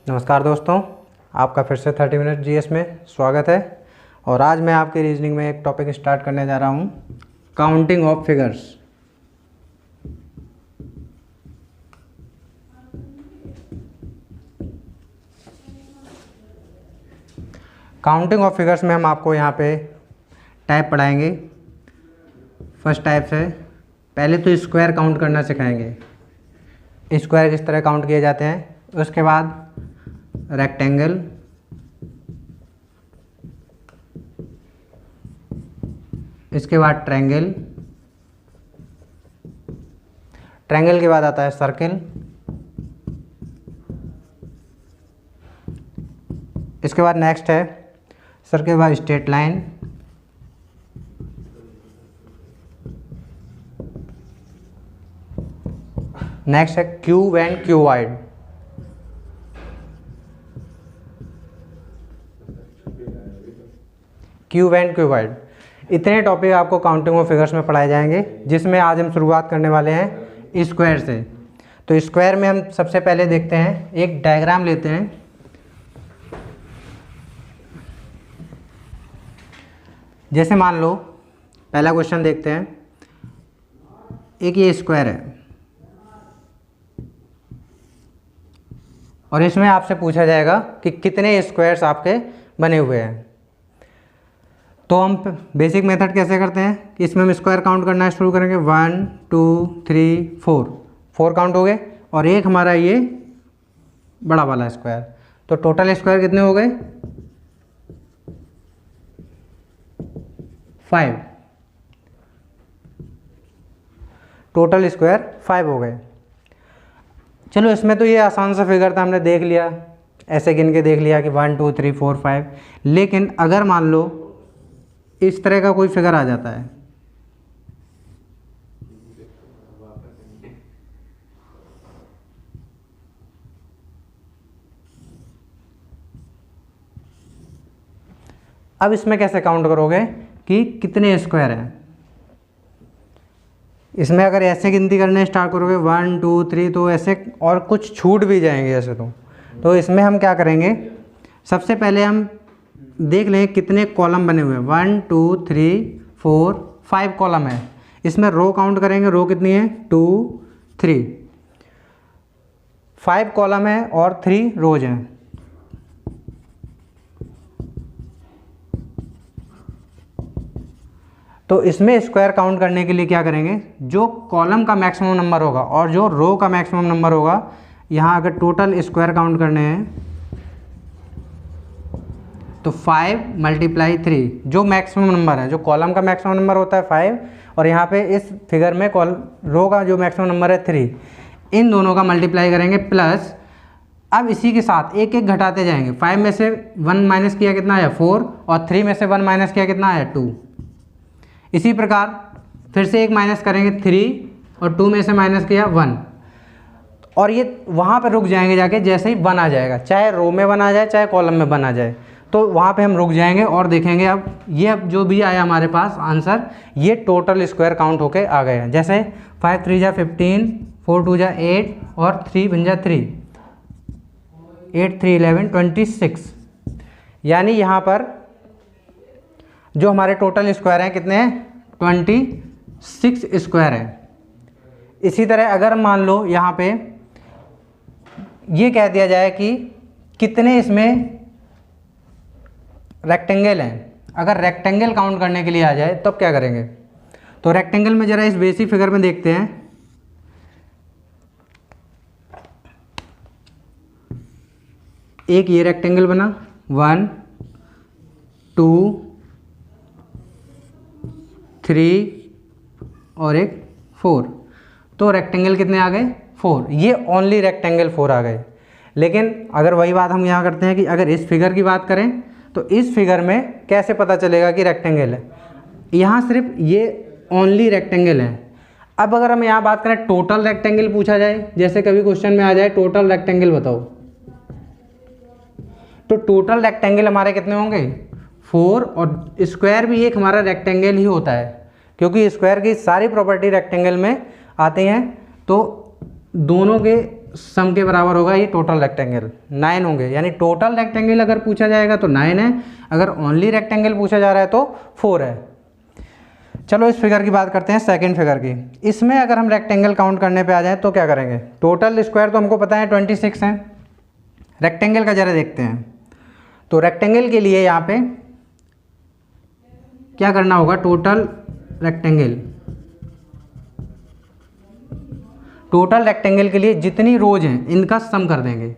नमस्कार दोस्तों, आपका फिर से 30 मिनट जीएस में स्वागत है। और आज मैं आपके रीजनिंग में एक टॉपिक स्टार्ट करने जा रहा हूँ, counting of figures. Counting of figures में हम आपको यहाँ पे टाइप पढ़ाएंगे। फर्स्ट टाइप से पहले तो स्क्वायर काउंट करना सिखाएंगे, स्क्वायर किस तरह काउंट किए जाते हैं। उसके बाद रेक्टेंगल, इसके बाद ट्रायंगल, ट्रायंगल के बाद आता है सर्कल, इसके बाद नेक्स्ट है सर्कल के बाद स्ट्रेट लाइन, नेक्स्ट है cube and cuboid, cube and cuboid. इतने टॉपिक आपको काउंटिंग ऑफ फिगर्स में पढ़ाए जाएंगे, जिसमें आज हम शुरुआत करने वाले हैं स्क्वायर से। तो स्क्वायर में हम सबसे पहले देखते हैं, एक डायग्राम लेते हैं। जैसे मान लो पहला क्वेश्चन देखते हैं, एक ये स्क्वायर है और इसमें आपसे पूछा जाएगा कि कितने स्क्वायर्स आपके बने हुए हैं। तो हम बेसिक मेथड कैसे करते हैं कि इसमें हम स्क्वायर काउंट करना शुरू करेंगे। 1 2 3 4 काउंट हो गए और एक हमारा ये बड़ा वाला स्क्वायर। तो टोटल स्क्वायर कितने हो गए? 5। टोटल स्क्वायर 5 हो गए। चलो, इसमें तो ये आसान सा फिगर था, हमने देख लिया, ऐसे गिन के देख लिया कि 1 2 3 4 5। लेकिन अगर मान लो इस तरह का कोई फिगर आ जाता है, अब इसमें कैसे काउंट करोगे कि कितने स्क्वायर हैं? इसमें अगर ऐसे गिनती करने स्टार्ट करोगे 1 2 3, तो ऐसे और कुछ छूट भी जाएंगे ऐसे। तो इसमें हम क्या करेंगे, सबसे पहले हम देख लें कितने कॉलम बने हुए हैं। 1 2 3 4 5 कॉलम है। इसमें रो काउंट करेंगे, रो कितनी है? 2 3। 5 कॉलम है और 3 रोज हैं। तो इसमें स्क्वायर काउंट करने के लिए क्या करेंगे, जो कॉलम का मैक्सिमम नंबर होगा और जो रो का मैक्सिमम नंबर होगा, यहाँ अगर टोटल स्क्वायर काउंट करने हैं तो 5 × 3, जो मैक्सिमम नंबर है, जो कॉलम का मैक्सिमम नंबर होता है 5, और यहाँ पे इस फिगर में रो का जो मैक्सिमम नंबर है 3, इन दोनों का मल्टीप्लाई करेंगे प्लस। अब इसी के साथ एक एक घटाते जाएंगे। 5 में से 1 माइनस किया कितना आया? 4, और 3 में से 1 माइनस किया कितना आया? 2। इसी प्रकार फिर से एक माइनस करेंगे 3, और 2 में से माइनस किया 1, और ये वहाँ पर रुक जाएंगे जाके जैसे ही 1 आ जाएगा, चाहे रो में 1 आ जाए चाहे कॉलम में 1 आ जाए, तो वहाँ पे हम रुक जाएंगे और देखेंगे अब ये जो भी आया हमारे पास आंसर, ये टोटल स्क्वायर काउंट होके आ गए हैं। जैसे 5 3 जा 15, 4 2 जा 8, और 3 1 जा 3, 8 3 11 26। यानी यहाँ पर जो हमारे टोटल स्क्वायर हैं कितने हैं? 26 स्क्वायर हैं। इसी तरह अगर मान लो यहाँ पे ये कह दिया जाए कि कितने इसमें रेक्टेंगल हैं, अगर रेक्टेंगल काउंट करने के लिए आ जाए तब क्या करेंगे? तो रेक्टेंगल में जरा इस बेसिक फिगर में देखते हैं। एक ये रेक्टेंगल बना, 1 2 3 और एक 4। तो रेक्टेंगल कितने आ गए? 4। ये ओनली रेक्टेंगल 4 आ गए। लेकिन अगर वही बात हम यहाँ करते हैं कि अगर इस फिगर की बात करें, तो इस फिगर में कैसे पता चलेगा कि रेक्टेंगल है? यहाँ सिर्फ ये ओनली रेक्टेंगल है। अब अगर हम यहाँ बात करें टोटल रेक्टेंगल पूछा जाए, जैसे कभी क्वेश्चन में आ जाए टोटल रेक्टेंगल बताओ, तो टोटल रेक्टेंगल हमारे कितने होंगे? 4। और स्क्वायर भी एक हमारा रेक्टेंगल ही होता है, क्योंकि स्क्वायर की सारी प्रॉपर्टी रेक्टेंगल में आती हैं। तो दोनों के सम के बराबर होगा ये टोटल रेक्टेंगल, 9 होंगे। यानी टोटल रेक्टेंगल अगर पूछा जाएगा तो 9 है, अगर ओनली रेक्टेंगल पूछा जा रहा है तो 4 है। चलो इस फिगर की बात करते हैं, सेकंड फिगर की। इसमें अगर हम रेक्टेंगल काउंट करने पे आ जाए तो क्या करेंगे? टोटल स्क्वायर तो हमको पता है 26 है, रेक्टेंगल का जरा देखते हैं। तो रेक्टेंगल के लिए यहाँ पे क्या करना होगा? टोटल रेक्टेंगल के लिए जितनी रोज हैं इनका सम कर देंगे,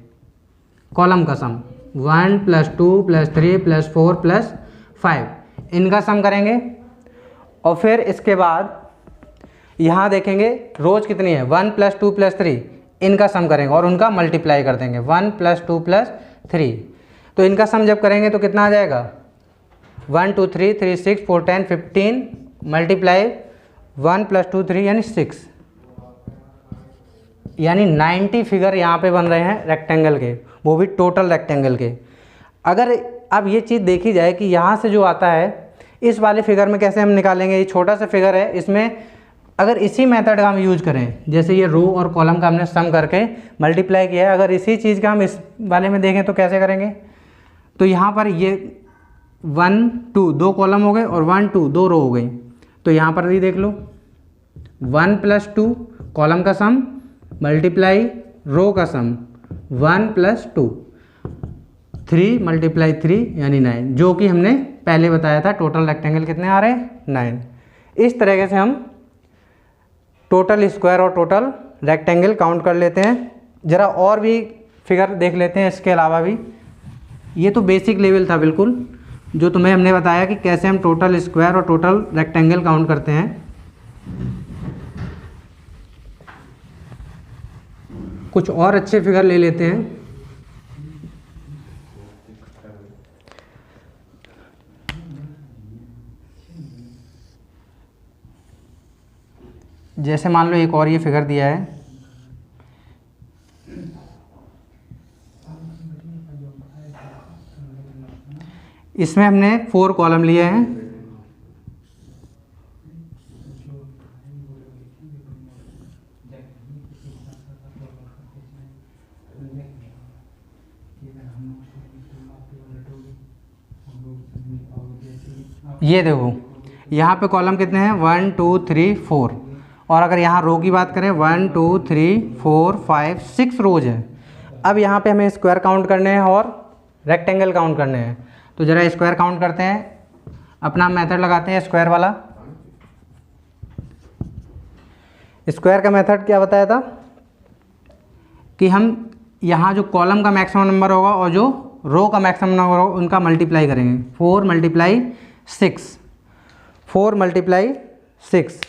कॉलम का सम 1 + 2 + 3 + 4 + 5 इनका सम करेंगे। और फिर इसके बाद यहाँ देखेंगे रोज कितनी है, 1 + 2 + 3 इनका सम करेंगे और उनका मल्टीप्लाई कर देंगे 1 + 2 + 3। तो इनका सम जब करेंगे तो कितना आ जाएगा? 1 2 3 3 6 4 10 15 मल्टीप्लाई 1 + 2 3 यानी 6, यानी 90 फिगर यहाँ पे बन रहे हैं रेक्टेंगल के, वो भी टोटल रेक्टेंगल के। अगर अब ये चीज़ देखी जाए कि यहाँ से जो आता है इस वाले फिगर में कैसे हम निकालेंगे? ये छोटा सा फिगर है, इसमें अगर इसी मेथड का हम यूज करें, जैसे ये रो और कॉलम का हमने सम करके मल्टीप्लाई किया है, अगर इसी चीज़ का हम इस वाले में देखें तो कैसे करेंगे? तो यहाँ पर ये 1 2 2 कॉलम हो गए और 1 2 2 रो हो गई। तो यहाँ पर भी देख लो 1 + 2 कॉलम का सम मल्टीप्लाई रो का सम 1 + 2 3 × 3 यानी 9, जो कि हमने पहले बताया था। टोटल रेक्टेंगल कितने आ रहे हैं? 9। इस तरीके से हम टोटल स्क्वायर और टोटल रेक्टेंगल काउंट कर लेते हैं। ज़रा और भी फिगर देख लेते हैं इसके अलावा भी। ये तो बेसिक लेवल था बिल्कुल, जो तुम्हें हमने बताया कि कैसे हम टोटल स्क्वायर और टोटल रेक्टेंगल काउंट करते हैं। कुछ और अच्छे फिगर ले लेते हैं। जैसे मान लो एक और ये फिगर दिया है, इसमें हमने 4 कॉलम लिए हैं। ये देखो यहाँ पे कॉलम कितने हैं? 1 2 3 4। और अगर यहाँ रो की बात करें 1 2 3 4 5 6 रोज है। अब यहाँ पे हमें स्क्वायर काउंट करने हैं और रेक्टेंगल काउंट करने हैं। तो ज़रा स्क्वायर काउंट करते हैं, अपना मेथड लगाते हैं स्क्वायर वाला। स्क्वायर का मेथड क्या बताया था कि हम यहाँ जो कॉलम का मैक्सिमम नंबर होगा और जो रो का मैक्सिमम नंबर होगा उनका मल्टीप्लाई करेंगे। 4 × 6 4 × 6।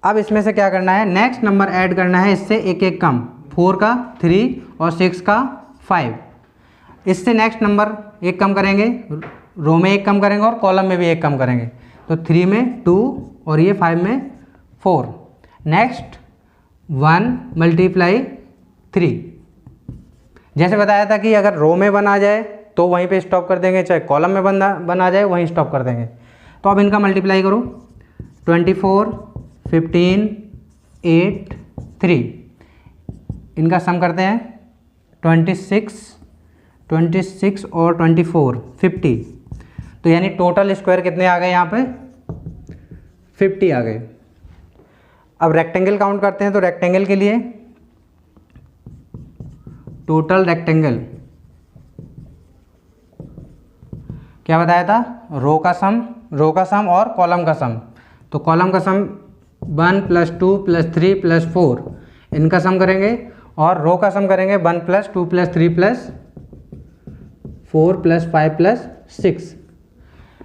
अब इसमें से क्या करना है? नेक्स्ट नंबर ऐड करना है, इससे एक एक कम, 4 का 3 और 6 का 5। इससे नेक्स्ट नंबर एक कम करेंगे, रो में एक कम करेंगे और कॉलम में भी एक कम करेंगे। तो 3 में 2 और ये 5 में 4। नेक्स्ट 1 × 3। जैसे बताया था कि अगर रो में 1 आ जाए तो वहीं पे स्टॉप कर देंगे, चाहे कॉलम में बन आ जाए वहीं स्टॉप कर देंगे। तो अब इनका मल्टीप्लाई करो, 24 15 8 3। इनका सम करते हैं 26 और 24 50। तो यानी टोटल स्क्वायर कितने आ गए यहाँ पे? 50 आ गए। अब रेक्टेंगल काउंट करते हैं। तो रेक्टेंगल के लिए टोटल रेक्टेंगल क्या बताया था? रो का सम और कॉलम का सम। तो कॉलम का सम 1 + 2 + 3 + 4 इनका सम करेंगे और रो का सम करेंगे 1 + 2 + 3 + 4 + 5 + 6।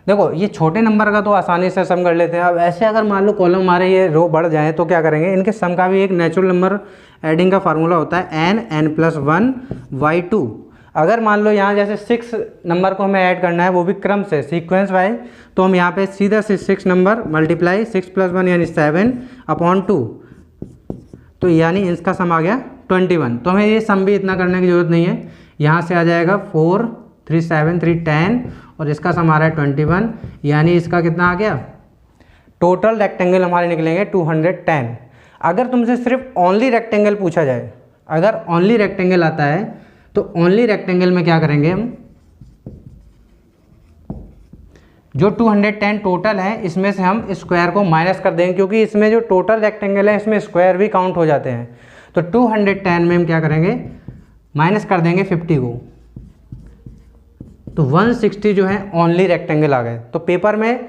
देखो ये छोटे नंबर का तो आसानी से सम कर लेते हैं। अब ऐसे अगर मान लो कॉलम हमारे ये रो बढ़ जाए तो क्या करेंगे? इनके सम का भी एक नेचुरल नंबर एडिंग का फार्मूला होता है n + 1/2। अगर मान लो यहाँ जैसे 6 नंबर को हमें ऐड करना है, वो भी क्रम से सीक्वेंस वाइज, तो हम यहाँ पे सीधा से 6 नंबर मल्टीप्लाई 6 + 1 यानी 7/2। तो यानी इसका सम आ गया 21। तो हमें ये सम भी इतना करने की ज़रूरत नहीं है। यहाँ से आ जाएगा 4 3 7 3 10 और इसका सम आ रहा है 21। यानी इसका कितना आ गया? टोटल रेक्टेंगल हमारे निकलेंगे 210। अगर तुमसे सिर्फ ओनली रेक्टेंगल पूछा जाए, अगर ओनली रेक्टेंगल आता है तो ओनली रेक्टेंगल में क्या करेंगे हम, जो 210 टोटल है इसमें से हम स्क्वायर को माइनस कर देंगे, क्योंकि इसमें जो टोटल रेक्टेंगल है इसमें स्क्वायर भी काउंट हो जाते हैं। तो 210 में हम क्या करेंगे, माइनस कर देंगे 50 को, तो 160 जो है ओनली रेक्टेंगल आ गए। तो पेपर में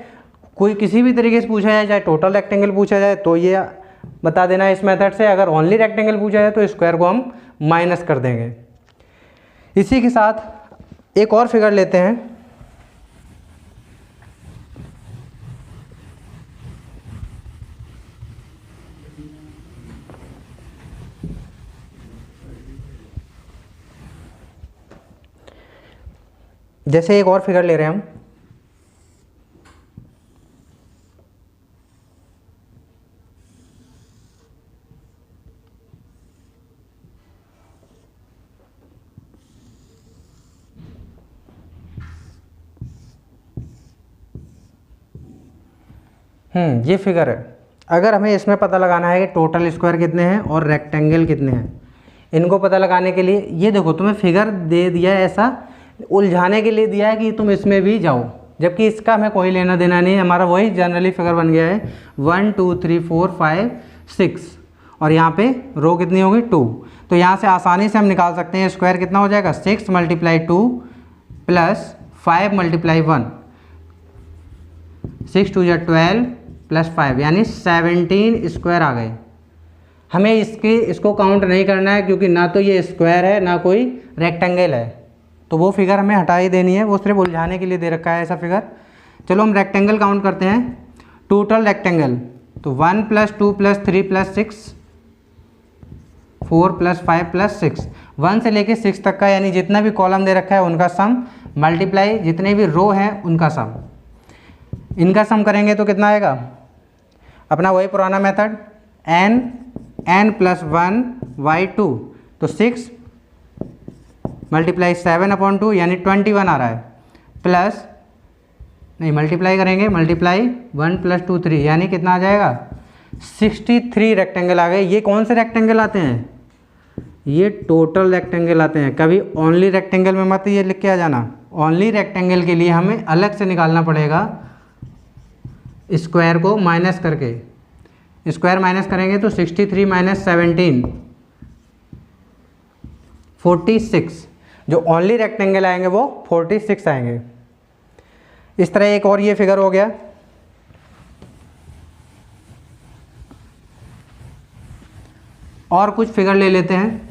कोई किसी भी तरीके से पूछा जाए, चाहे टोटल रेक्टेंगल पूछा जाए तो ये बता देना इस मेथड से, अगर ओनली रेक्टेंगल पूछा जाए तो स्क्वायर को हम माइनस कर देंगे। इसी के साथ एक और फिगर लेते हैं। जैसे एक और फिगर ले रहे हैं हम, ये फिगर है। अगर हमें इसमें पता लगाना है कि टोटल स्क्वायर कितने हैं और रेक्टेंगल कितने हैं, इनको पता लगाने के लिए ये देखो तुम्हें फिगर दे दिया है, ऐसा उलझाने के लिए दिया है कि तुम इसमें भी जाओ, जबकि इसका हमें कोई लेना देना नहीं है, हमारा वही जनरली फिगर बन गया है 1 2 3 4 5 6 और यहाँ पे रो कितनी होगी 2। तो यहाँ से आसानी से हम निकाल सकते हैं स्क्वायर कितना हो जाएगा 6 × 2 प्लस 5 × 1, 6 2 12 प्लस 5 यानी 17 स्क्वायर आ गए। हमें इसको काउंट नहीं करना है, क्योंकि ना तो ये स्क्वायर है ना कोई रेक्टेंगल है, तो वो फिगर हमें हटा ही देनी है, वो सिर्फ उलझाने के लिए दे रखा है ऐसा फिगर। चलो हम रेक्टेंगल काउंट करते हैं। टोटल रेक्टेंगल तो 1 + 2 + 3 + 6 4 + 5 + 6, 1 से लेके 6 तक का, यानी जितना भी कॉलम दे रखा है उनका सम मल्टीप्लाई जितने भी रो हैं उनका सम, इनका सम करेंगे तो कितना आएगा, अपना वही पुराना मेथड n + 1 / 2, तो 6 × 7/2 यानी 21 आ रहा है, प्लस नहीं मल्टीप्लाई करेंगे, मल्टीप्लाई 1 + 2 3 यानी कितना आ जाएगा 63 रेक्टेंगल आ गए। ये कौन से रेक्टेंगल आते हैं, ये टोटल रेक्टेंगल आते हैं। कभी ओनली रेक्टेंगल में मत ये लिख के आ जाना, ओनली रेक्टेंगल के लिए हमें अलग से निकालना पड़ेगा स्क्वायर को माइनस करके। स्क्वायर माइनस करेंगे तो 63 - 17 46, जो ओनली रेक्टेंगल आएंगे वो 46 आएंगे। इस तरह एक और ये फिगर हो गया। और कुछ फिगर ले लेते हैं।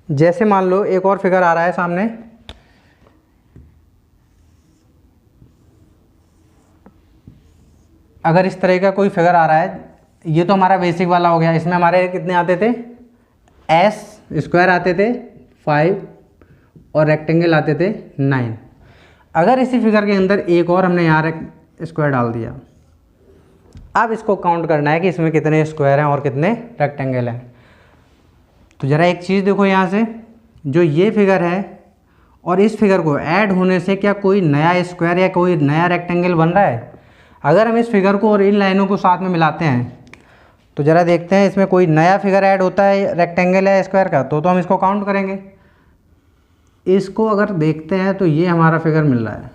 जैसे मान लो एक और फिगर आ रहा है सामने, अगर इस तरह का कोई फिगर आ रहा है, ये तो हमारा बेसिक वाला हो गया, इसमें हमारे कितने आते थे s स्क्वायर आते थे 5 और रेक्टेंगल आते थे 9। अगर इसी फिगर के अंदर एक और हमने यहाँ स्क्वायर डाल दिया, अब इसको काउंट करना है कि इसमें कितने स्क्वायर हैं और कितने रेक्टेंगल हैं। तो ज़रा एक चीज़ देखो, यहाँ से जो ये फिगर है और इस फिगर को ऐड होने से क्या कोई नया स्क्वायर या कोई नया रेक्टेंगल बन रहा है। अगर हम इस फिगर को और इन लाइनों को साथ में मिलाते हैं तो ज़रा देखते हैं इसमें कोई नया फिगर ऐड होता है रेक्टेंगल या स्क्वायर का, तो हम इसको काउंट करेंगे। इसको अगर देखते हैं तो ये हमारा फिगर मिल रहा है,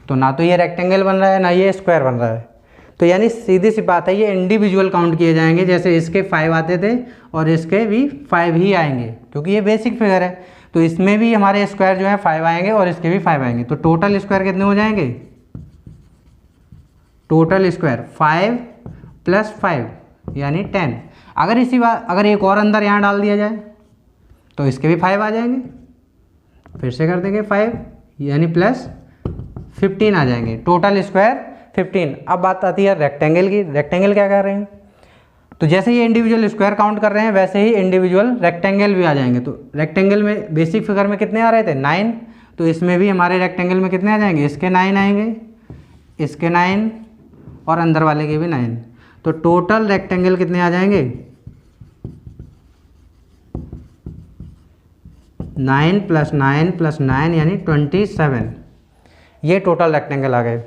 तो ना तो ये रेक्टेंगल बन रहा है ना ये स्क्वायर बन रहा है, तो यानी सीधी सी बात है ये इंडिविजुअल काउंट किए जाएंगे। जैसे इसके 5 आते थे और इसके भी 5 ही आएंगे, क्योंकि ये बेसिक फिगर है, तो इसमें भी हमारे स्क्वायर जो है 5 आएंगे और इसके भी 5 आएंगे। तो टोटल स्क्वायर कितने हो जाएंगे, टोटल स्क्वायर 5 + 5 यानी 10। अगर इसी बात अगर एक और अंदर यहाँ डाल दिया जाए तो इसके भी 5 आ जाएंगे, फिर से कर देंगे 5 यानी प्लस 15 आ जाएंगे, टोटल स्क्वायर 15। अब बात आती है रेक्टेंगल की। रेक्टेंगल क्या कर रहे हैं, तो जैसे ये इंडिविजुअल स्क्वायर काउंट कर रहे हैं वैसे ही इंडिविजुअल रेक्टेंगल भी आ जाएंगे। तो रेक्टेंगल में बेसिक फिगर में कितने आ रहे थे 9, तो इसमें भी हमारे रेक्टेंगल में कितने आ जाएंगे, इसके 9 आएंगे, इसके 9 और अंदर वाले के भी 9। तो टोटल रेक्टेंगल कितने आ जाएंगे 9 + 9 + 9 यानी 27। ये टोटल रेक्टेंगल आ गए।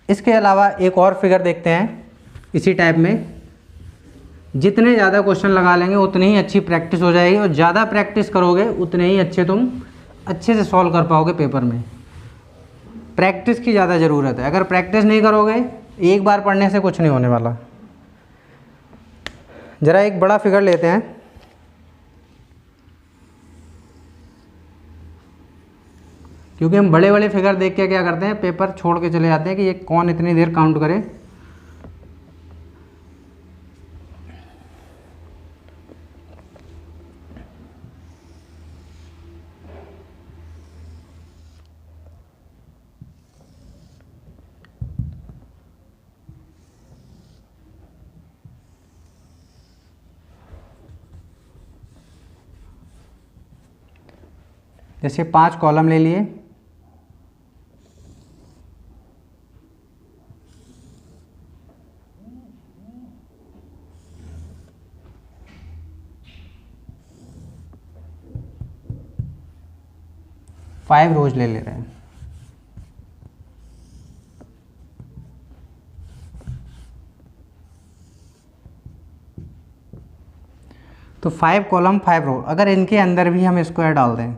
इसके अलावा एक और फिगर देखते हैं इसी टाइप में। जितने ज़्यादा क्वेश्चन लगा लेंगे उतनी ही अच्छी प्रैक्टिस हो जाएगी, और ज़्यादा प्रैक्टिस करोगे उतने ही अच्छे से सॉल्व कर पाओगे पेपर में। प्रैक्टिस की ज़्यादा ज़रूरत है। अगर प्रैक्टिस नहीं करोगे, एक बार पढ़ने से कुछ नहीं होने वाला। ज़रा एक बड़ा फिगर लेते हैं। क्योंकि हम बड़े बड़े फिगर देख के क्या करते हैं, पेपर छोड़ के चले जाते हैं कि ये कौन इतनी देर काउंट करे। जैसे 5 कॉलम ले लिए, फाइव रोज ले रहे हैं। तो 5 कॉलम 5 रो, अगर इनके अंदर भी हम स्क्वायर डाल दें,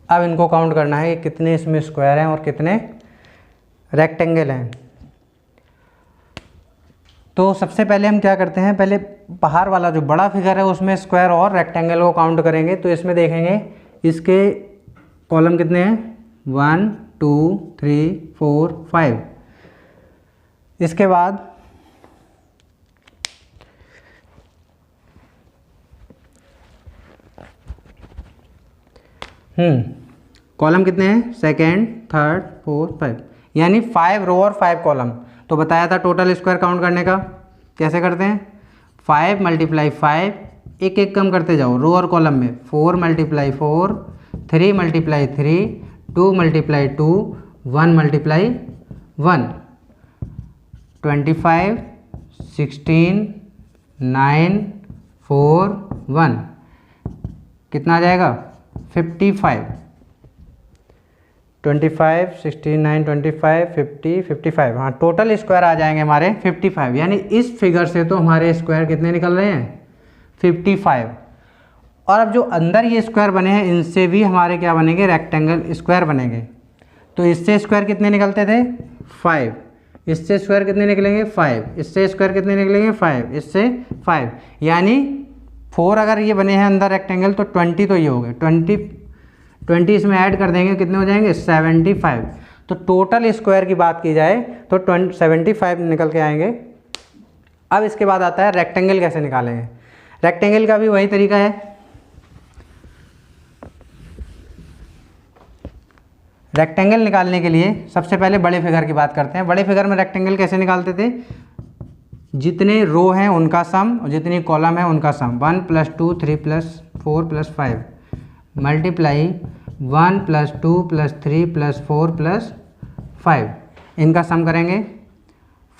अब इनको काउंट करना है कि कितने इसमें स्क्वायर हैं और कितने रेक्टेंगल हैं। तो सबसे पहले हम क्या करते हैं, पहले बाहर वाला जो बड़ा फिगर है उसमें स्क्वायर और रेक्टेंगल को काउंट करेंगे। तो इसमें देखेंगे इसके कॉलम कितने हैं, 1 2 3 4 5। इसके बाद कॉलम कितने हैं, सेकेंड थर्ड फोर्थ 5, यानी 5 रो और 5 कॉलम। तो बताया था टोटल स्क्वायर काउंट करने का कैसे करते हैं, 5 × 5, एक एक कम करते जाओ रो और कॉलम में, 4 × 4, 3 × 3, 2 × 2, 1 × 1, 25, 16, 9, 4, 1, कितना आ जाएगा 55, 25, 16, 9, 25, 50, 55। हाँ, टोटल स्क्वायर आ जाएंगे हमारे 55। यानी इस फिगर से तो हमारे स्क्वायर कितने निकल रहे हैं, 55। और अब जो अंदर ये स्क्वायर बने हैं इनसे भी हमारे क्या बनेंगे, रेक्टेंगल स्क्वायर बनेंगे। तो इससे स्क्वायर कितने निकलते थे, 5। इससे स्क्वायर कितने निकलेंगे, 5। इससे स्क्वायर कितने निकलेंगे, 5। इससे 5, यानी 4 अगर ये बने हैं अंदर रेक्टेंगल तो 20 तो ये हो गए, 20 इसमें ऐड कर देंगे, कितने हो जाएंगे 75। तो टोटल स्क्वायर की बात की जाए तो 75 निकल के आएंगे। अब इसके बाद आता है रेक्टेंगल कैसे निकालेंगे। रेक्टेंगल का भी वही तरीका है। रेक्टेंगल निकालने के लिए सबसे पहले बड़े फिगर की बात करते हैं। बड़े फिगर में रेक्टेंगल कैसे निकालते थे, जितने रो हैं उनका सम और जितनी कॉलम है उनका सम, 1 + 2 3 + 4 + 5 मल्टीप्लाई 1 + 2 + 3 + 4 + 5, इनका सम करेंगे।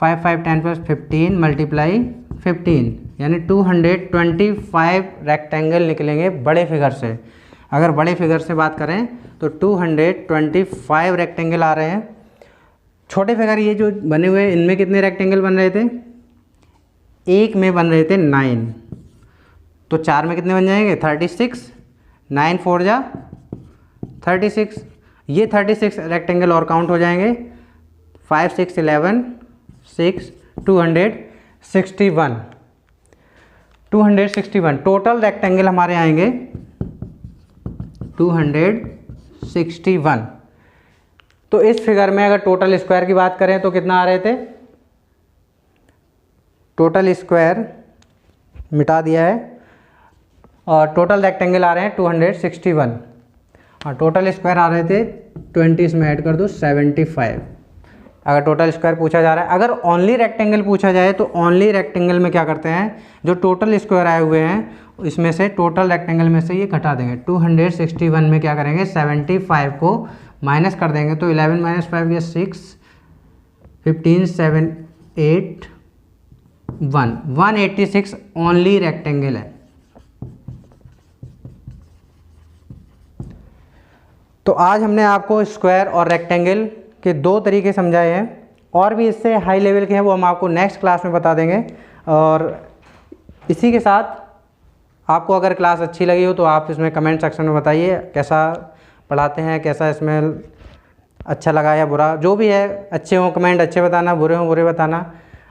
5 5 10 + 15 मल्टीप्लाई 15, यानी 225 रेक्टेंगल निकलेंगे बड़े फिगर से। अगर बड़े फिगर से बात करें तो 225 रेक्टेंगल आ रहे हैं। छोटे फिगर ये जो बने हुए इनमें कितने रेक्टेंगल बन रहे थे, एक में बन रहे थे 9, तो 4 में कितने बन जाएंगे 36, 9 4 जा 36, ये 36 रेक्टेंगल और काउंट हो जाएंगे। 5 6 11 6 261 टोटल रेक्टेंगल हमारे आएंगे 261। तो इस फिगर में अगर टोटल स्क्वायर की बात करें तो कितना आ रहे थे, टोटल स्क्वायर मिटा दिया है और टोटल रेक्टेंगल आ रहे हैं 261 और टोटल स्क्वायर आ रहे थे 20, इसमें ऐड कर दो 75। अगर टोटल स्क्वायर पूछा जा रहा है, अगर ओनली रेक्टेंगल पूछा जाए तो ओनली रेक्टेंगल में क्या करते हैं, जो टोटल स्क्वायर आए हुए हैं इसमें से टोटल रेक्टेंगल में से ये घटा देंगे। 261 में क्या करेंगे 75 को माइनस कर देंगे, तो 11 - 5 या 6, 15 7 8 1 186 ओनली रेक्टेंगल है। 186 तो आज हमने आपको स्क्वायर और रेक्टेंगल के दो तरीके समझाए हैं, और भी इससे हाई लेवल के हैं वो हम आपको नेक्स्ट क्लास में बता देंगे। और इसी के साथ आपको अगर क्लास अच्छी लगी हो तो आप इसमें कमेंट सेक्शन में बताइए कैसा पढ़ाते हैं, कैसा इसमें अच्छा लगा या बुरा, जो भी है। अच्छे हों कमेंट अच्छे बताना, बुरे हों बुरे बताना।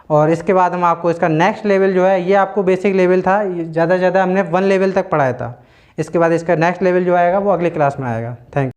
और इसके बाद हम आपको इसका नेक्स्ट लेवल जो है, ये आपको बेसिक लेवल था, ज़्यादा से ज़्यादा हमने 1 लेवल तक पढ़ाया था। इसके बाद इसका नेक्स्ट लेवल जो आएगा वो अगली क्लास में आएगा। Thank you.